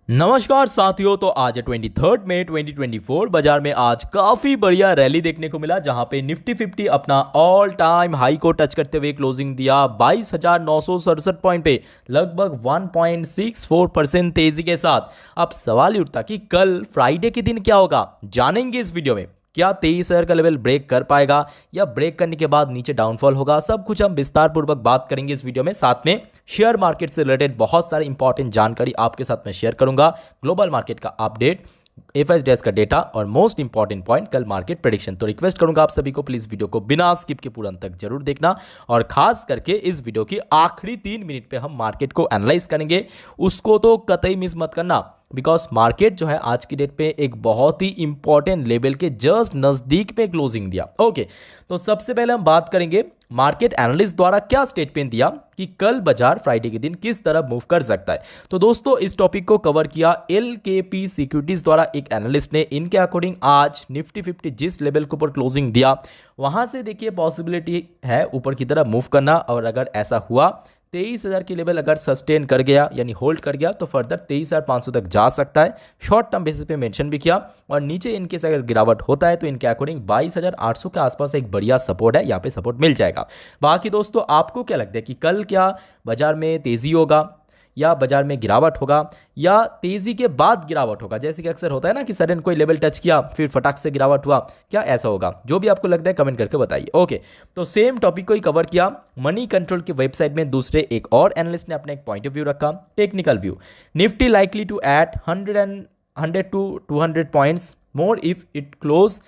नमस्कार साथियों। तो आज है 23 मई 2024। बाजार में आज काफी बढ़िया रैली देखने को मिला, जहां पे निफ्टी 50 अपना ऑल टाइम हाई को टच करते हुए क्लोजिंग दिया 22,967 पॉइंट पे, लगभग 1.64% तेजी के साथ। अब सवाल ये उठता कि कल फ्राइडे के दिन क्या होगा, जानेंगे इस वीडियो में। क्या 23,000 का लेवल ब्रेक कर पाएगा या ब्रेक करने के बाद नीचे डाउनफॉल होगा, सब कुछ हम विस्तार पूर्वक बात करेंगे इस वीडियो में। साथ में शेयर मार्केट से रिलेटेड बहुत सारी इंपॉर्टेंट जानकारी आपके साथ में शेयर करूंगा, ग्लोबल मार्केट का अपडेट, एफएस डेस्क का डेटा और मोस्ट इंपॉर्टेंट पॉइंट कल मार्केट प्रेडिक्शन। तो रिक्वेस्ट करूंगा आप सभी को प्लीज वीडियो को बिना स्किप के पूरा अंत तक जरूर देखना, और खास करके इस वीडियो की आखिरी 3 मिनट पे हम मार्केट को एनालाइज करेंगे, उसको तो कतई मिस मत करना। बिकॉज मार्केट जो है आज की डेट पे एक बहुत ही इंपॉर्टेंट लेवल के जस्ट नजदीक पे क्लोजिंग दिया। ओके, तो सबसे पहले हम बात करेंगे मार्केट एनालिस्ट द्वारा क्या स्टेटमेंट दिया कि कल बाजार फ्राइडे के दिन किस तरह मूव कर सकता है। तो दोस्तों इस टॉपिक को कवर किया एलकेपी सिक्योरिटीज द्वारा। एक एनालिस्ट ने इनके अकॉर्डिंग आज निफ्टी 50 जिस लेवल के ऊपर क्लोजिंग दिया, वहां से देखिए पॉसिबिलिटी है ऊपर की तरफ मूव करना, और अगर ऐसा हुआ 23,000 की लेवल अगर सस्टेन कर गया यानी होल्ड कर गया तो फर्दर 23,500 तक जा सकता है। शॉर्ट टर्म बेसिस पे मेंशन भी किया, और नीचे इनकेस अगर गिरावट होता है तो इनके अकॉर्डिंग 22,800 के आसपास एक बढ़िया सपोर्ट है, यहाँ पे सपोर्ट मिल जाएगा। बाकी दोस्तों आपको क्या लगता है कि कल क्या बाजार में तेजी होगा या बाजार में गिरावट होगा, या तेजी के बाद गिरावट होगा, जैसे कि अक्सर होता है ना कि सडन कोई लेवल टच किया फिर फटाक से गिरावट हुआ, क्या ऐसा होगा? जो भी आपको लगता है कमेंट करके बताइए। ओके, तो सेम टॉपिक को ही कवर किया मनी कंट्रोल की वेबसाइट में। दूसरे एक और एनालिस्ट ने अपना एक पॉइंट ऑफ व्यू रखा, technical view. Nifty likely to at 100 to 200 points more if it close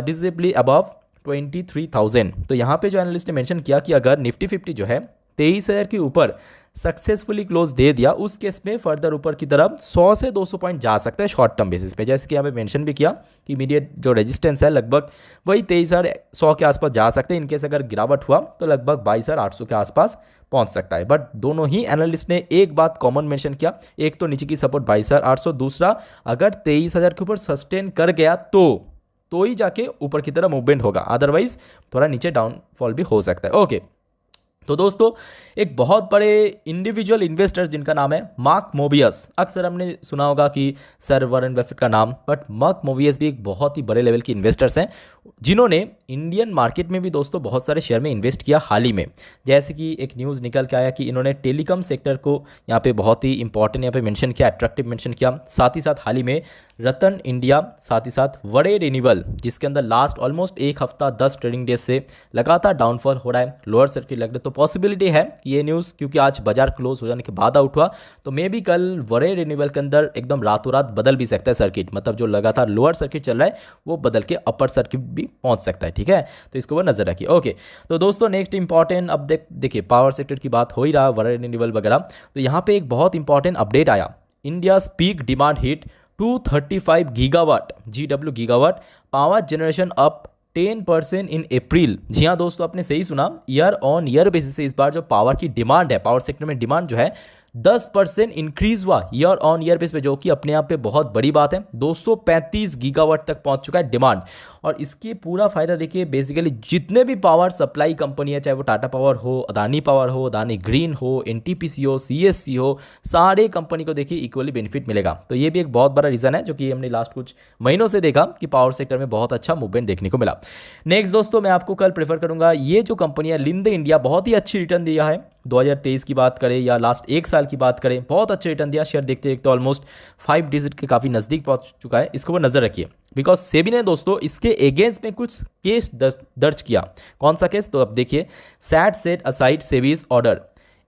decisively above 23,000। तो यहाँ पे जो एनालिस्ट ने मेंशन किया कि अगर निफ्टी 50 जो है 23,000 के ऊपर सक्सेसफुली क्लोज दे दिया, उस केस में फर्दर ऊपर की तरफ 100 से 200 पॉइंट जा सकता है शॉर्ट टर्म बेसिस पे। जैसे कि यहाँ पे मेंशन भी किया कि इमीडिएट जो रेजिस्टेंस है लगभग वही 23,100 के आसपास जा सकते हैं। इनकेस अगर गिरावट हुआ तो लगभग 22,800 के आसपास पहुंच सकता है। बट दोनों ही एनालिस्ट ने एक बात कॉमन मेंशन किया, एक तो नीचे की सपोर्ट 22,800, दूसरा अगर 23,000 के ऊपर सस्टेन कर गया तो ही जाके ऊपर की तरफ मूवमेंट होगा, अदरवाइज थोड़ा नीचे डाउनफॉल भी हो सकता है। ओके, तो दोस्तों एक बहुत बड़े इंडिविजुअल इन्वेस्टर जिनका नाम है मार्क मोबियस, अक्सर हमने सुना होगा कि सर वॉरेन बफेट का नाम, बट मार्क मोबियस भी एक बहुत ही बड़े लेवल के इन्वेस्टर्स हैं, जिन्होंने इंडियन मार्केट में भी दोस्तों बहुत सारे शेयर में इन्वेस्ट किया हाल ही में। जैसे कि एक न्यूज़ निकल के आया कि इन्होंने टेलीकॉम सेक्टर को यहाँ पे बहुत ही इंपॉर्टेंट यहाँ पे मेंशन किया, अट्रैक्टिव मेंशन किया। साथ ही साथ हाल ही में रतन इंडिया, साथ ही साथ वड़े रिन्यूअल, जिसके अंदर लास्ट ऑलमोस्ट एक हफ्ता 10 ट्रेडिंग डेज से लगातार डाउनफॉल हो रहा है, लोअर सर्किट लग रहा है। तो पॉसिबिलिटी है कि ये न्यूज़, क्योंकि आज बाजार क्लोज हो जाने के बाद आउट हुआ, तो मे बी कल वड़े रिन्यूअल के अंदर एकदम रातों रात बदल भी सकता है सर्किट, मतलब जो लगातार लोअर सर्किट चल रहा है वो बदल के अपर सर्किट भी पहुंच सकता है। ठीक है, तो इसको वो नजर रखिए। ओके, तो दोस्तों नेक्स्ट इंपॉर्टेंट अब देखिए पावर सेक्टर की बात हो ही रहा, वड़े रिन्यूअल वगैरह, तो यहाँ पे एक बहुत इंपॉर्टेंट अपडेट आया। India peak demand hit 235 gigawatt GW gigawatt, power generation up 10% इन अप्रैल। जी हाँ दोस्तों, आपने सही सुना, ईयर ऑन ईयर बेसिस से इस बार जो पावर की डिमांड है, पावर सेक्टर में डिमांड जो है 10% इंक्रीज हुआ ईयर ऑन ईयर बेस पे, जो कि अपने आप पे बहुत बड़ी बात है। 235 गीगावाट तक पहुंच चुका है डिमांड, और इसके पूरा फायदा देखिए बेसिकली जितने भी पावर सप्लाई कंपनी है, चाहे वो टाटा पावर हो, अदानी पावर हो, अदानी ग्रीन हो, एनटीपीसी हो, सीएससी हो, सारे कंपनी को देखिए इक्वली बेनिफिट मिलेगा। तो ये भी एक बहुत बड़ा रीजन है जो कि हमने लास्ट कुछ महीनों से देखा कि पावर सेक्टर में बहुत अच्छा मूवमेंट देखने को मिला। नेक्स्ट दोस्तों मैं आपको कल प्रेफर करूंगा, ये जो कंपनी है लिंदे इंडिया, बहुत ही अच्छी रिटर्न दिया है। 2023 की बात करें या लास्ट एक साल की बात करें, बहुत अच्छे रिटर्न दिया। शेयर देखते देखते ऑलमोस्ट 5 डिजिट के काफ़ी नज़दीक पहुंच चुका है, इसको वो नज़र रखिए। बिकॉज सेबी ने दोस्तों इसके अगेंस्ट में कुछ केस दर्ज किया। कौन सा केस? तो अब देखिए, set set aside SEBI's order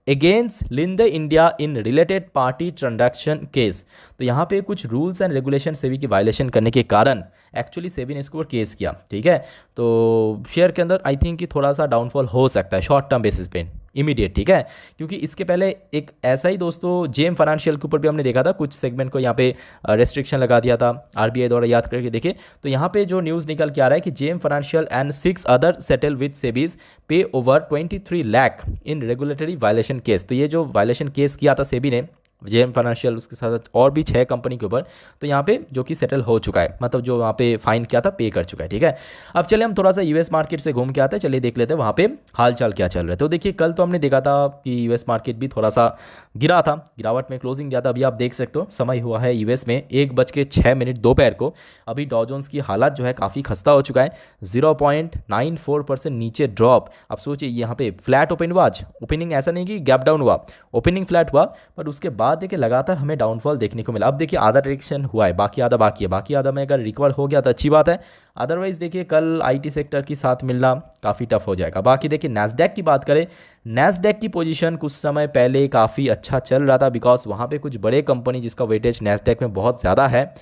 against Linde India in related party transaction case. तो यहाँ पे कुछ रूल्स एंड रेगुलेशन सेबी की वायलेशन करने के कारण एक्चुअली सेबी ने इसके ऊपर केस किया। ठीक है, तो शेयर के अंदर आई थिंक कि थोड़ा सा डाउनफॉल हो सकता है शॉर्ट टर्म बेसिस पे इमीडिएट। ठीक है, क्योंकि इसके पहले एक ऐसा ही दोस्तों जेम फाइनेंशियल के ऊपर भी हमने देखा था, कुछ सेगमेंट को यहाँ पे रेस्ट्रिक्शन लगा दिया था आरबीआई द्वारा, याद करके देखिए। तो यहाँ पे जो न्यूज़ निकल के आ रहा है कि JM financial and 6 other settle with SEBI's pay over 23 lakh in regulatory violation case. तो ये जो वायलेशन केस किया था सेबी ने जेएम फाइनेंशियल, उसके साथ और भी 6 कंपनी के ऊपर, तो यहाँ पे जो कि सेटल हो चुका है, मतलब जो वहाँ पे फाइन किया था पे कर चुका है। ठीक है, अब चले हम थोड़ा सा यूएस मार्केट से घूम के आते हैं, चलिए देख लेते हैं वहाँ पे हाल चाल क्या चल रहा है। तो देखिए कल तो हमने देखा था कि यूएस मार्केट भी थोड़ा सा गिरा था, गिरावट में क्लोजिंग गया था। अभी आप देख सकते हो समय हुआ है यूएस में 1:06 दोपहर को। अभी डॉ जोन्स की हालत जो है काफ़ी खस्ता हो चुका है, 0.94% नीचे ड्रॉप। अब सोचिए यहाँ पे फ्लैट ओपन हुआ, आज ओपनिंग ऐसा नहीं कि गैप डाउन हुआ, ओपनिंग फ्लैट हुआ, पर उसके बाद देखिए लगातार हमें डाउनफॉल देखने को मिला। अब देखिए आधा डायरेक्शन हुआ है, बाकी आधा बाकी है, बाकी आधा में अगर रिकवर हो गया तो अच्छी बात है, अदरवाइज देखिए कल आईटी सेक्टर की साथ मिलना काफ़ी टफ हो जाएगा। बाकी देखिए नैस्डैक की बात करें, नैस्डैक की पोजीशन कुछ समय पहले काफ़ी अच्छा चल रहा था, बिकॉज वहाँ पे कुछ बड़े कंपनी जिसका वेटेज नैस्डैक में बहुत ज़्यादा है,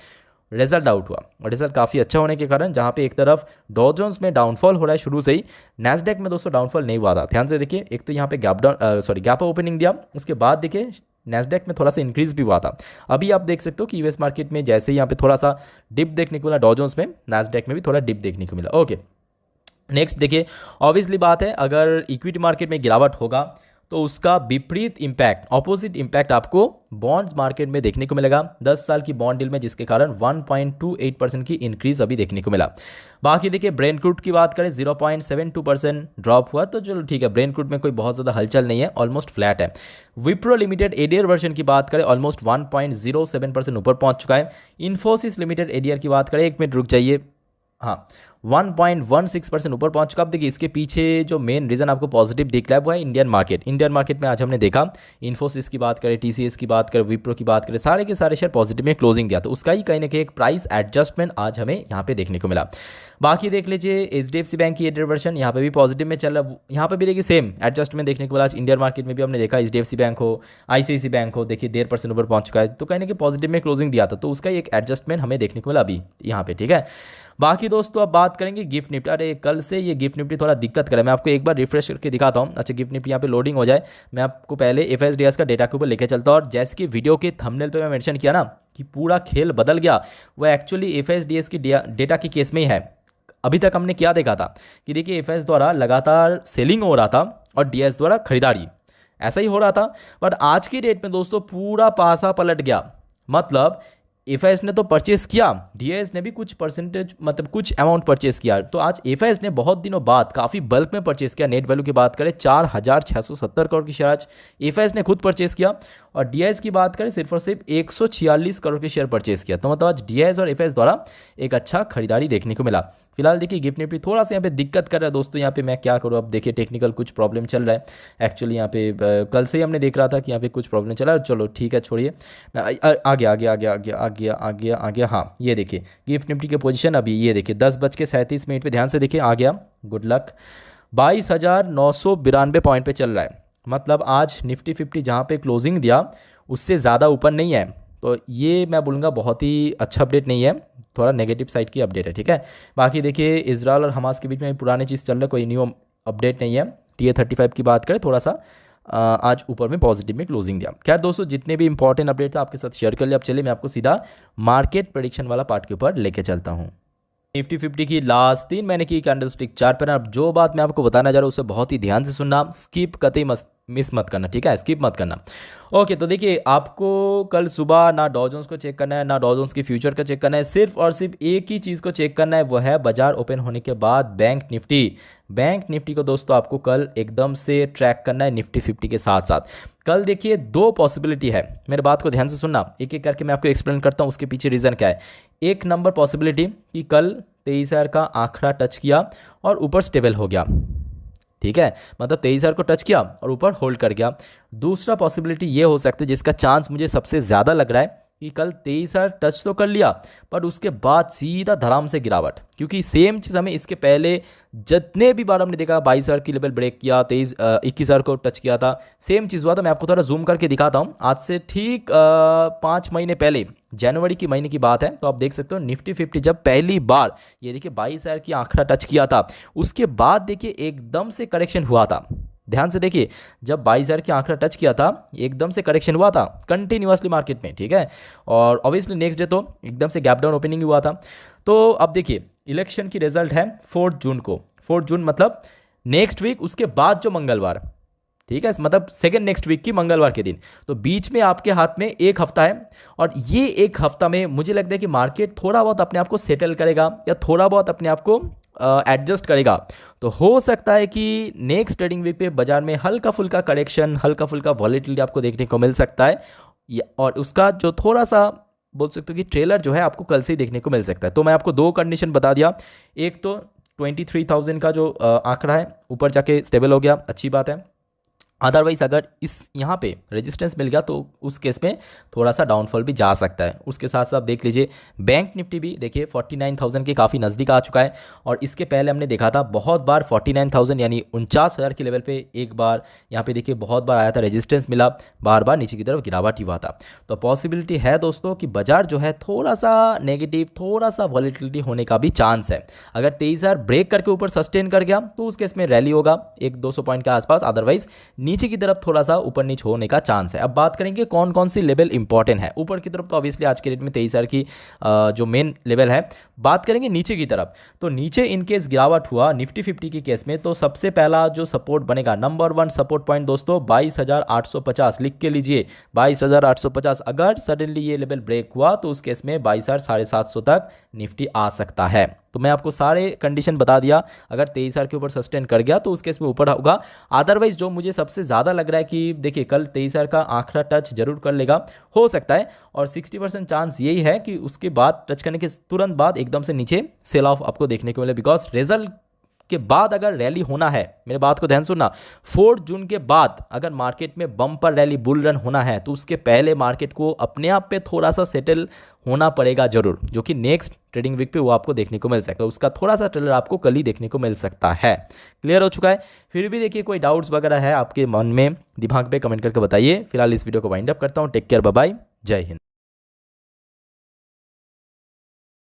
रिजल्ट आउट हुआ और रिजल्ट काफ़ी अच्छा होने के कारण जहाँ पे एक तरफ डॉ जोन्स में डाउनफॉल हो रहा है शुरू से ही, नैस्डैक में दोस्तों डाउनफॉल नहीं हुआ था। ध्यान से देखिए, एक तो यहाँ पे गैप ओपनिंग दिया, उसके बाद देखिए नैस्डैक में थोड़ा सा इंक्रीज भी हुआ था। अभी आप देख सकते हो कि यूएस मार्केट में जैसे ही यहाँ पे थोड़ा सा डिप देखने को मिला डॉ जोन्स में, नैस्डैक में भी थोड़ा डिप देखने को मिला। ओके, नेक्स्ट देखिए, ऑब्वियसली बात है अगर इक्विटी मार्केट में गिरावट होगा तो उसका विपरीत इम्पैक्ट, ऑपोजिट इम्पैक्ट आपको बॉन्ड्स मार्केट में देखने को मिलेगा 10 साल की बॉन्ड डील में, जिसके कारण 1.28% की इंक्रीज अभी देखने को मिला। बाकी देखिए ब्रेंट क्रूड की बात करें 0.72% ड्रॉप हुआ, तो चलो ठीक है, ब्रेंट क्रूड में कोई बहुत ज़्यादा हलचल नहीं है, ऑलमोस्ट फ्लैट है। विप्रो लिमिटेड एडीआर वर्जन की बात करें ऑलमोस्ट 1.07% ऊपर पहुंच चुका है। इन्फोसिस लिमिटेड एडीआर की बात करें, एक मिनट रुक जाइए, हाँ 1.16% ऊपर पहुंच चुका। अब देखिए इसके पीछे जो मेन रीज़न आपको पॉजिटिव दिख रहा है वो है इंडियन मार्केट। इंडियन मार्केट में आज हमने देखा इन्फोसिस की बात करें, टीसीएस की बात करें, विप्रो की बात करें, सारे के सारे शेयर पॉजिटिव में क्लोजिंग दिया, तो उसका ही कहीं ना कहीं एक प्राइस एडजस्टमेंट आज हमें यहाँ पे देखने को मिला। बाकी देख लीजिए एचडीएफसी बैंक की एडर वर्जन यहाँ पे भी पॉजिटिव में चल रहा है, यहाँ पे भी देखिए सेम एडजस्टमेंट देखने को मिला। आज इंडियन मार्केट में भी हमने देखा एचडीएफसी बैंक हो, आईसीआईसी बैंक हो, देखिए 1.5% ऊपर पहुंच चुका है, तो कहीं ना कहीं पॉजिटिव में क्लोजिंग दिया था, तो उसका एक एडजस्टमेंट हमें देखने को मिला अभी यहाँ पे। ठीक है, बाकी दोस्तों अब बात करेंगे गिफ्ट निफ्टी। अरे कल से ये गिफ्ट निफ्टी थोड़ा दिक्कत करे, मैं आपको एक बार रिफ्रेश करके दिखाता हूँ। अच्छा गिफ्ट निफ्टी यहाँ पे लोडिंग हो जाए, मैं आपको पहले एफएसडीएस का डेटा के ऊपर लेके चलता हूँ, और जैसे कि वीडियो के थंबनेल पे मैं मेंशन किया ना कि पूरा खेल बदल गया, वो एक्चुअली एफएसडीएस की डेटा के केस में ही है। अभी तक हमने क्या देखा था कि देखिए एफएस द्वारा लगातार सेलिंग हो रहा था और डीएस द्वारा खरीदारी, ऐसा ही हो रहा था, बट आज की डेट में दोस्तों पूरा पासा पलट गया। मतलब एफआईएस ने तो परचेस किया, डीआईएस ने भी कुछ परसेंटेज मतलब कुछ अमाउंट परचेस किया, तो आज एफआईएस ने बहुत दिनों बाद काफ़ी बल्क में परचेस किया। नेट वैल्यू की बात करें 4,670 करोड़ की शेयर आज एफआईएस ने खुद परचेस किया, और डीआईएस की बात करें सिर्फ और सिर्फ 146 करोड़ के शेयर परचेस किया। तो मतलब आज डीआईएस और एफआईएस द्वारा एक अच्छा खरीदारी देखने को मिला। फिलहाल देखिए गिफ्ट निफ्टी थोड़ा सा यहाँ पे दिक्कत कर रहा है दोस्तों, यहाँ पे मैं क्या करूँ, अब देखिए टेक्निकल कुछ प्रॉब्लम चल रहा है एक्चुअली। यहाँ पे कल से ही हमने देख रहा था कि यहाँ पे कुछ प्रॉब्लम चला है, चलो ठीक है छोड़िए, आ गया। हाँ ये देखिए गिफ्ट निफ्टी की पोजीशन अभी ये देखिए 10:37 पे, ध्यान से देखिए आ गया, गुड लक। 22,992 पॉइंट पे चल रहा है, मतलब आज निफ्टी 50 जहाँ पे क्लोजिंग दिया उससे ज़्यादा ऊपर नहीं है, तो ये मैं बोलूँगा बहुत ही अच्छा अपडेट नहीं है, थोड़ा नेगेटिव साइड की अपडेट है। ठीक है, बाकी देखिए इजराइल और हमास के बीच में पुरानी चीज़ चल रहा है, कोई न्यू अपडेट नहीं है। TA35 की बात करें थोड़ा सा आज ऊपर में पॉजिटिव में क्लोजिंग दिया। खैर दोस्तों जितने भी इंपॉर्टेंट अपडेट था आपके साथ शेयर कर लिया। अब चलिए मैं आपको सीधा मार्केट प्रेडिक्शन वाला पार्ट के ऊपर लेके चलता हूँ। निफ्टी 50 की लास्ट 3 महीने की कैंडलस्टिक चार्ट पर, अब जो बात मैं आपको बताना चाह रहा हूँ उसे बहुत ही ध्यान से सुनना, स्किप कतई मिस मत करना, ठीक है, स्किप मत करना। ओके, तो देखिए आपको कल सुबह ना डॉ जोन्स को चेक करना है ना डॉ जोन्स की फ्यूचर का चेक करना है, सिर्फ और सिर्फ एक ही चीज़ को चेक करना है, वो है बाजार ओपन होने के बाद बैंक निफ्टी को दोस्तों आपको कल एकदम से ट्रैक करना है निफ्टी 50 के साथ साथ। कल देखिए 2 पॉसिबिलिटी है, मेरे बात को ध्यान से सुनना, एक एक करके मैं आपको एक्सप्लेन करता हूँ उसके पीछे रीज़न क्या है। एक नंबर पॉसिबिलिटी कि कल 23,000 का आंकड़ा टच किया और ऊपर स्टेबल हो गया, ठीक है, मतलब 23,000 को टच किया और ऊपर होल्ड कर गया। दूसरा पॉसिबिलिटी ये हो सकता है जिसका चांस मुझे सबसे ज़्यादा लग रहा है कि कल 23,000 टच तो कर लिया पर उसके बाद सीधा धड़ाम से गिरावट, क्योंकि सेम चीज़ हमें इसके पहले जितने भी बार हमने देखा 22,000 की लेवल ब्रेक किया, 21,000 को टच किया था, सेम चीज़ हुआ था। मैं आपको थोड़ा जूम करके दिखाता हूँ, आज से ठीक 5 महीने पहले जनवरी की महीने की बात है, तो आप देख सकते हो निफ्टी 50 जब पहली बार ये देखिए 22,000 की आंकड़ा टच किया था, उसके बाद देखिए एकदम से करेक्शन हुआ था। ध्यान से देखिए जब 22,000 की आंकड़ा टच किया था एकदम से करेक्शन हुआ था कंटिन्यूअसली मार्केट में, ठीक है, और ऑब्वियसली नेक्स्ट डे तो एकदम से गैप डाउन ओपनिंग हुआ था। तो अब देखिए इलेक्शन की रिजल्ट है 4 जून को, 4 जून मतलब नेक्स्ट वीक, उसके बाद जो मंगलवार ठीक है, मतलब सेकंड नेक्स्ट वीक की मंगलवार के दिन। तो बीच में आपके हाथ में एक हफ्ता है, और ये एक हफ्ता में मुझे लगता है कि मार्केट थोड़ा बहुत अपने आप को सेटल करेगा या थोड़ा बहुत अपने आप को एडजस्ट करेगा। तो हो सकता है कि नेक्स्ट ट्रेडिंग वीक पे बाजार में हल्का फुल्का करेक्शन, हल्का फुल्का वॉलेटिलिटी आपको देखने को मिल सकता है, और उसका जो थोड़ा सा बोल सकते हो कि ट्रेलर जो है आपको कल से ही देखने को मिल सकता है। तो मैं आपको दो कंडीशन बता दिया, एक तो 23,000 का जो आंकड़ा है ऊपर जाके स्टेबल हो गया, अच्छी बात है। अदरवाइज अगर इस यहाँ पे रेजिस्टेंस मिल गया तो उस केस में थोड़ा सा डाउनफॉल भी जा सकता है। उसके साथ साथ देख लीजिए बैंक निफ्टी भी देखिए 49,000 के काफ़ी नज़दीक आ चुका है, और इसके पहले हमने देखा था बहुत बार 49,000 यानी 49,000 के लेवल पे एक बार यहाँ पे देखिए बहुत बार आया था, रेजिस्टेंस मिला, बार बार नीचे की तरफ गिरावट हुआ था। तो पॉसिबिलिटी है दोस्तों कि बाजार जो है थोड़ा सा नेगेटिव, थोड़ा सा वॉलेटिलिटी होने का भी चांस है। अगर 23,000 ब्रेक करके ऊपर सस्टेन कर गया तो उस केस में रैली होगा 100-200 पॉइंट के आसपास, अदरवाइज नीचे की तरफ थोड़ा सा ऊपर नीचे होने का चांस है। अब बात करेंगे कौन कौन सी लेवल इंपॉर्टेंट है। ऊपर की तरफ तो ऑब्वियसली आज के रेट में 23,000 की जो मेन लेवल है। बात करेंगे नीचे की तरफ, तो नीचे इनकेस गिरावट हुआ निफ्टी 50 के केस में, तो सबसे पहला जो सपोर्ट बनेगा, नंबर 1 सपोर्ट पॉइंट दोस्तों 22,850, लिख के लीजिए 22,850। अगर सडनली ये लेवल ब्रेक हुआ तो उस केस में 22,750 तक निफ्टी आ सकता है। तो मैं आपको सारे कंडीशन बता दिया, अगर 23,000 के ऊपर सस्टेन कर गया तो उस केस में ऊपर होगा। अदरवाइज जो मुझे सबसे ज़्यादा लग रहा है कि देखिए कल 23,000 का आंकड़ा टच जरूर कर लेगा, हो सकता है, और 60% चांस यही है कि उसके बाद टच करने के तुरंत बाद एकदम से नीचे सेल ऑफ आपको देखने को मिले, बिकॉज रिजल्ट के बाद अगर रैली होना है, मेरे बात को ध्यान सुनना, 4 जून के बाद अगर मार्केट में बम्पर रैली, बुल रन होना है तो उसके पहले मार्केट को अपने आप पे थोड़ा सा सेटल होना पड़ेगा जरूर, जो कि नेक्स्ट ट्रेडिंग वीक पे वो आपको देखने को मिल सकता है। उसका थोड़ा सा ट्रेलर आपको कल ही देखने को मिल सकता है। क्लियर हो चुका है? फिर भी देखिए कोई डाउट्स वगैरह है आपके मन में, दिमाग पे, कमेंट करके बताइए। फिलहाल इस वीडियो को वाइंड अप करता हूँ। टेक केयर, बाय बाय, जय हिंद।